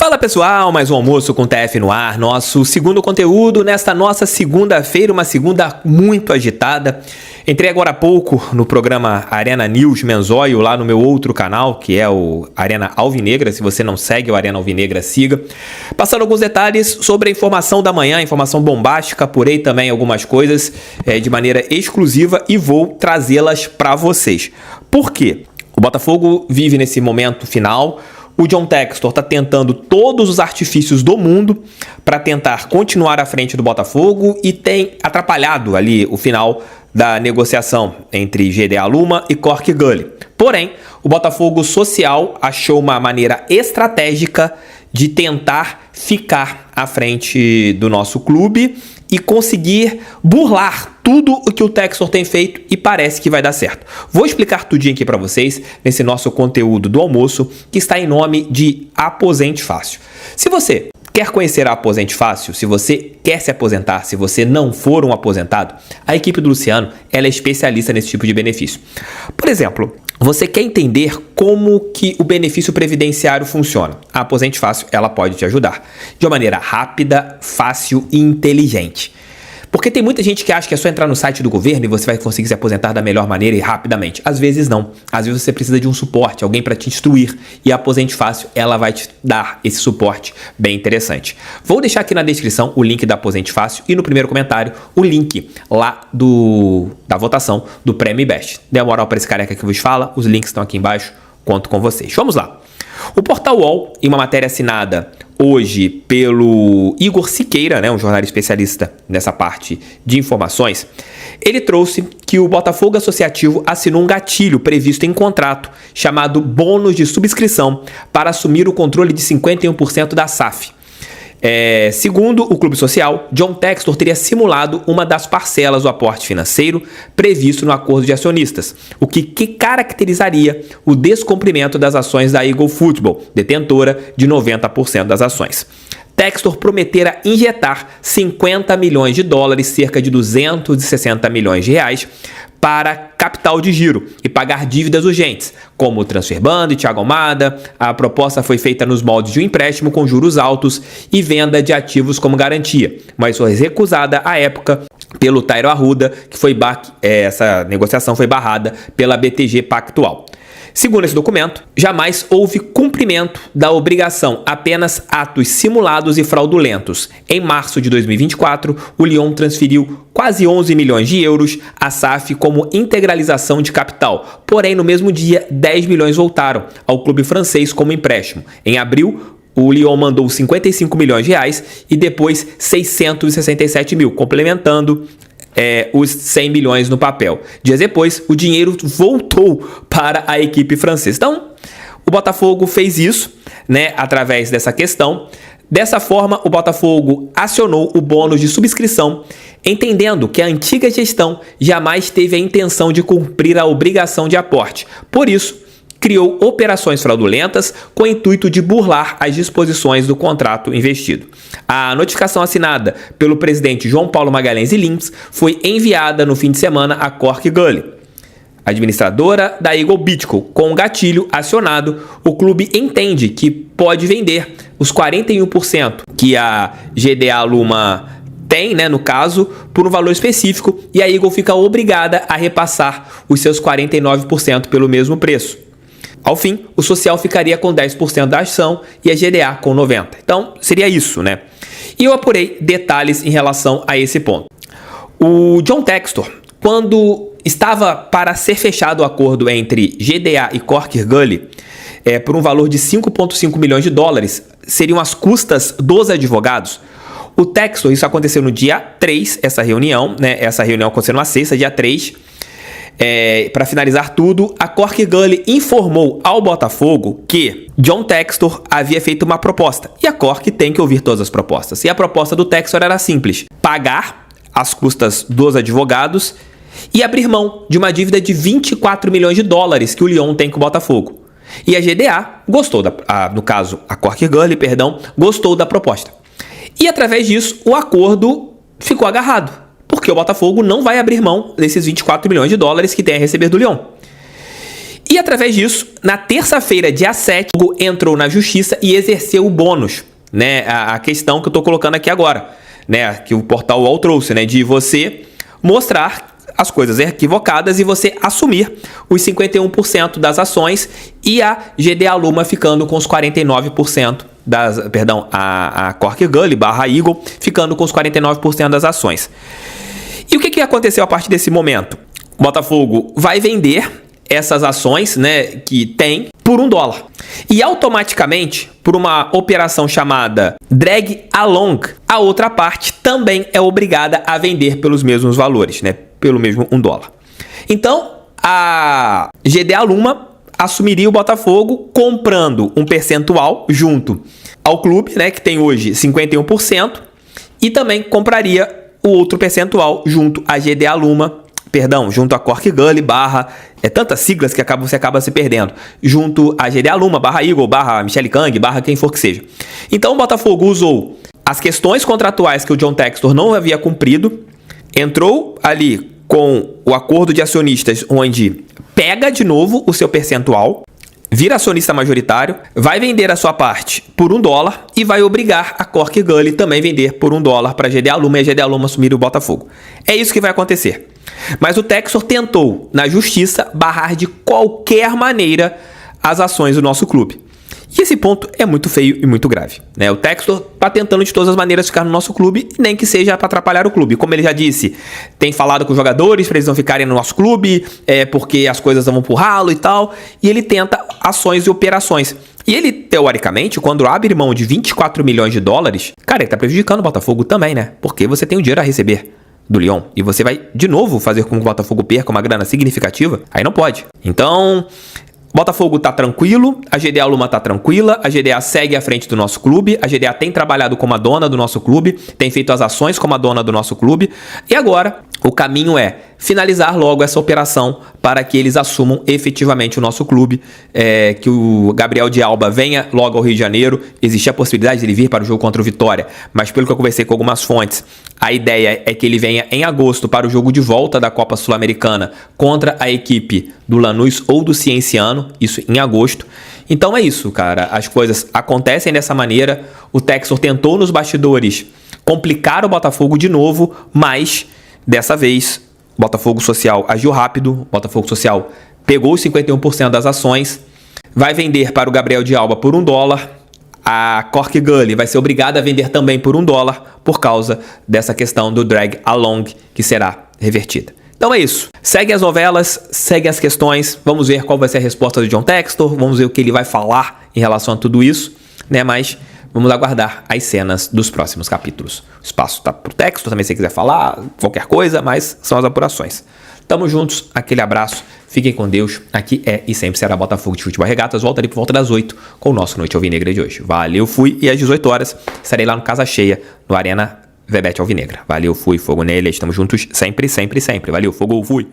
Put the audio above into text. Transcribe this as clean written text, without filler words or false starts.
Fala pessoal, mais um almoço com TF no ar, nosso segundo conteúdo nesta nossa segunda-feira, uma segunda muito agitada. Entrei agora há pouco no programa Arena News Menzóio, lá no meu outro canal, que é o Arena Alvinegra. Se você não segue o Arena Alvinegra, siga. Passando alguns detalhes sobre a informação da manhã, informação bombástica, apurei também algumas coisas de maneira exclusiva e vou trazê-las para vocês. Por quê? O Botafogo vive nesse momento final. O John Textor está tentando todos os artifícios do mundo para tentar continuar à frente do Botafogo e tem atrapalhado ali o final da negociação entre GDA Luma e Cork Gully. Porém, o Botafogo Social achou uma maneira estratégica de tentar ficar à frente do nosso clube e conseguir burlar tudo o que o Textor tem feito e parece que vai dar certo. Vou explicar tudinho aqui para vocês nesse nosso conteúdo do almoço que está em nome de Aposente Fácil. Se você quer conhecer a Aposente Fácil, se você quer se aposentar, se você não for um aposentado, a equipe do Luciano ela é especialista nesse tipo de benefício. Por exemplo, você quer entender como que o benefício previdenciário funciona? A Aposente Fácil ela pode te ajudar de uma maneira rápida, fácil e inteligente. Porque tem muita gente que acha que é só entrar no site do governo e você vai conseguir se aposentar da melhor maneira e rapidamente. Às vezes não. Às vezes você precisa de um suporte, alguém para te instruir. E a Aposente Fácil, ela vai te dar esse suporte bem interessante. Vou deixar aqui na descrição o link da Aposente Fácil e no primeiro comentário o link lá da votação do Prêmio IBEST. Dê uma moral para esse careca que vos fala, os links estão aqui embaixo, conto com vocês. Vamos lá. O Portal UOL, em uma matéria assinada hoje pelo Igor Siqueira, um jornalista especialista nessa parte de informações, ele trouxe que o Botafogo Associativo assinou um gatilho previsto em contrato chamado bônus de subscrição para assumir o controle de 51% da SAF. Segundo o Clube Social, John Textor teria simulado uma das parcelas do aporte financeiro previsto no acordo de acionistas, o que caracterizaria o descumprimento das ações da Eagle Football, detentora de 90% das ações. Textor prometera injetar 50 milhões de dólares, cerca de 260 milhões de reais, para capital de giro e pagar dívidas urgentes, como o Transfer Band e Thiago Almada. A proposta foi feita nos moldes de um empréstimo com juros altos e venda de ativos como garantia, mas foi recusada à época pelo Tairo Arruda, que essa negociação foi barrada pela BTG Pactual. Segundo esse documento, jamais houve cumprimento da obrigação, apenas atos simulados e fraudulentos. Em março de 2024, o Lyon transferiu quase 11 milhões de euros à SAF como integralização de capital. Porém, no mesmo dia, 10 milhões voltaram ao clube francês como empréstimo. Em abril, o Lyon mandou 55 milhões de reais e depois 667 mil, complementando os 100 milhões no papel. Dias depois, o dinheiro voltou para a equipe francesa. Então, o Botafogo fez isso, através dessa questão. Dessa forma, o Botafogo acionou o bônus de subscrição, entendendo que a antiga gestão jamais teve a intenção de cumprir a obrigação de aporte. Por isso, criou operações fraudulentas com o intuito de burlar as disposições do contrato investido. A notificação assinada pelo presidente João Paulo Magalhães e Lins foi enviada no fim de semana a Cork Gully, administradora da Eagle Bitco. Com o gatilho acionado, o clube entende que pode vender os 41% que a GDA Luma tem, no caso, por um valor específico, e a Eagle fica obrigada a repassar os seus 49% pelo mesmo preço. Ao fim, o social ficaria com 10% da ação e a GDA com 90%. Então, seria isso, E eu apurei detalhes em relação a esse ponto. O John Textor, quando estava para ser fechado o acordo entre GDA e Cork Gully, por um valor de 5,5 milhões de dólares, seriam as custas dos advogados. O Textor, isso aconteceu no dia 3, essa reunião aconteceu na sexta, dia 3, para finalizar tudo, a Cork Gully informou ao Botafogo que John Textor havia feito uma proposta e a Cork tem que ouvir todas as propostas. E a proposta do Textor era simples: pagar as custas dos advogados e abrir mão de uma dívida de 24 milhões de dólares que o Lyon tem com o Botafogo. E a GDA gostou a Cork Gully, gostou da proposta. E através disso, o acordo ficou agarrado, porque o Botafogo não vai abrir mão desses 24 milhões de dólares que tem a receber do Lyon. E E através disso, na terça-feira, dia 7, o Botafogo entrou na justiça e exerceu o bônus, né? A questão que eu tô colocando aqui agora, né? Que o portal UOL trouxe, né? De você mostrar as coisas equivocadas e você assumir os 51% das ações e a GDA Luma ficando com os 49% a Cork Gully / Eagle ficando com os 49% das ações. E o que aconteceu a partir desse momento? O Botafogo vai vender essas ações, né, que tem por $1. E automaticamente, por uma operação chamada drag along, a outra parte também é obrigada a vender pelos mesmos valores, né, pelo mesmo $1. Então, a GDA Luma assumiria o Botafogo comprando um percentual junto ao clube, né, que tem hoje 51%, e também compraria o outro percentual junto à GDA Luma, junto a Cork Gully / tantas siglas que você acaba se perdendo, junto a GDA Luma / Eagle / Michele Kang / quem for que seja. Então o Botafogo usou as questões contratuais que o John Textor não havia cumprido, entrou ali com o acordo de acionistas onde pega de novo o seu percentual, vira acionista majoritário, vai vender a sua parte por $1 e vai obrigar a Cork Gully também vender por $1 para a GDA Luma e a GDA Luma assumir o Botafogo. É isso que vai acontecer. Mas o Textor tentou, na justiça, barrar de qualquer maneira as ações do nosso clube. E esse ponto é muito feio e muito grave, né? O Textor está tentando de todas as maneiras ficar no nosso clube, nem que seja para atrapalhar o clube. Como ele já disse, tem falado com os jogadores para eles não ficarem no nosso clube, porque as coisas vão pro ralo e tal. E ele tenta ações e operações. E ele, teoricamente, quando abre mão de $24 milhões, cara, ele tá prejudicando o Botafogo também, né? Porque você tem o dinheiro a receber do Lyon e você vai de novo fazer com que o Botafogo perca uma grana significativa, aí não pode. Então, Botafogo tá tranquilo, a GDA Luma tá tranquila, a GDA segue à frente do nosso clube, a GDA tem trabalhado como a dona do nosso clube, tem feito as ações como a dona do nosso clube, e agora o caminho é finalizar logo essa operação para que eles assumam efetivamente o nosso clube, que o Gabriel de Alba venha logo ao Rio de Janeiro. Existe a possibilidade de ele vir para o jogo contra o Vitória, mas pelo que eu conversei com algumas fontes, a ideia é que ele venha em agosto para o jogo de volta da Copa Sul-Americana contra a equipe do Lanús ou do Cienciano, isso em agosto. Então é isso, cara, as coisas acontecem dessa maneira. O Textor tentou nos bastidores complicar o Botafogo de novo, mas dessa vez o Botafogo Social agiu rápido, o Botafogo Social pegou os 51% das ações, vai vender para o Gabriel de Alba por $1, a Cork Gully vai ser obrigada a vender também por $1 por causa dessa questão do drag along que será revertida. Então é isso, segue as novelas, segue as questões, vamos ver qual vai ser a resposta do John Textor, vamos ver o que ele vai falar em relação a tudo isso, né? Mas vamos aguardar as cenas dos próximos capítulos. O espaço tá pro Textor, também se você quiser falar qualquer coisa, mas são as apurações. Tamo juntos, aquele abraço, fiquem com Deus. Aqui é e sempre será Botafogo de Futebol Regatas. Volta ali por volta das 8 com o nosso Noite Alvinegra de hoje. Valeu, fui, e às 18 horas estarei lá no Casa Cheia, no Arena Vebete Alvinegra. Valeu, fui, fogo nele, estamos juntos sempre, sempre, sempre. Valeu, fogo, fui.